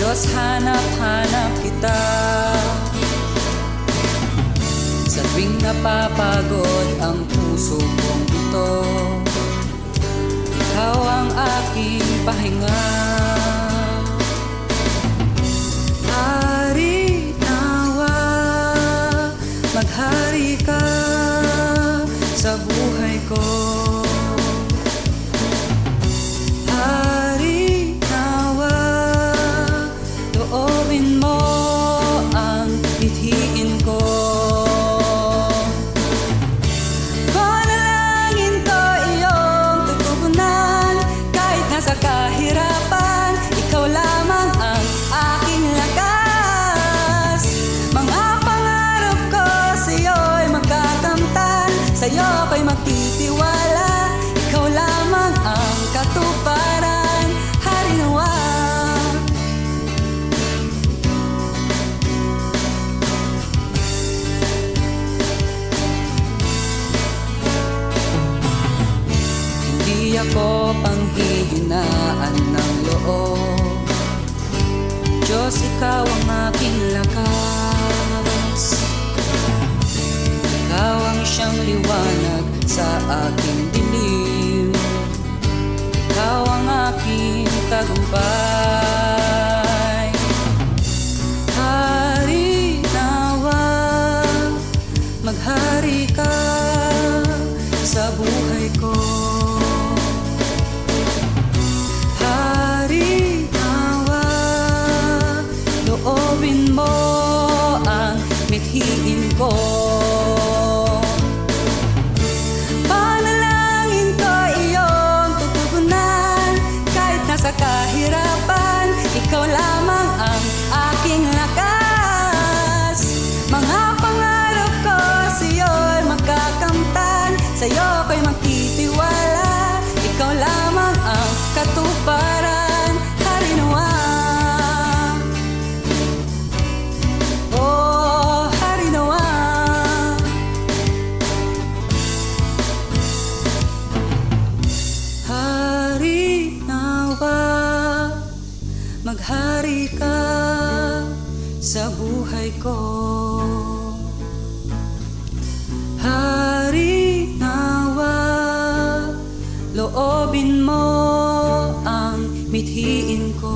Diyos, hanap-hanap kita. Sa tuwing napapagod ang puso kong ito, ikaw ang aking pahinga. Hari nawa, maghari ka sa buhay ko. Hari nawa, loobin mo ang bithiin ko. Panalangin ko iyong tutugunan, kahit nasa kahirapan, ikaw lamang ang aking lakas. Mga pangarap ko sa'yo'y magkakamtan, sa'yo ko'y magtitiwala, ikaw lamang ang katuparan. Hari nawa. Hindi ako panghihinaan ng loob, Diyos, ikaw ang aking lakas. Ikaw ang siyang liwanag sa aking dilim, ikaw ang aking tagumpay. Hari nawa, maghari ka sa buhay ko. Hari nawa, loobin mo ang mithiin ko. Panalangin ko iyong tutugunan, kahit nasa kahirapan, ikaw lamang ang aking lakas. Mga pangarap ko sa'yo'y magkakamtan, sa'yo ko'y magtitiwala, ikaw lamang ang katuparan. Hari nawa. Oh, hari nawa. Hari nawa, maghari ka sa buhay ko. Hari nawa, loobin mo ang mithiin ko.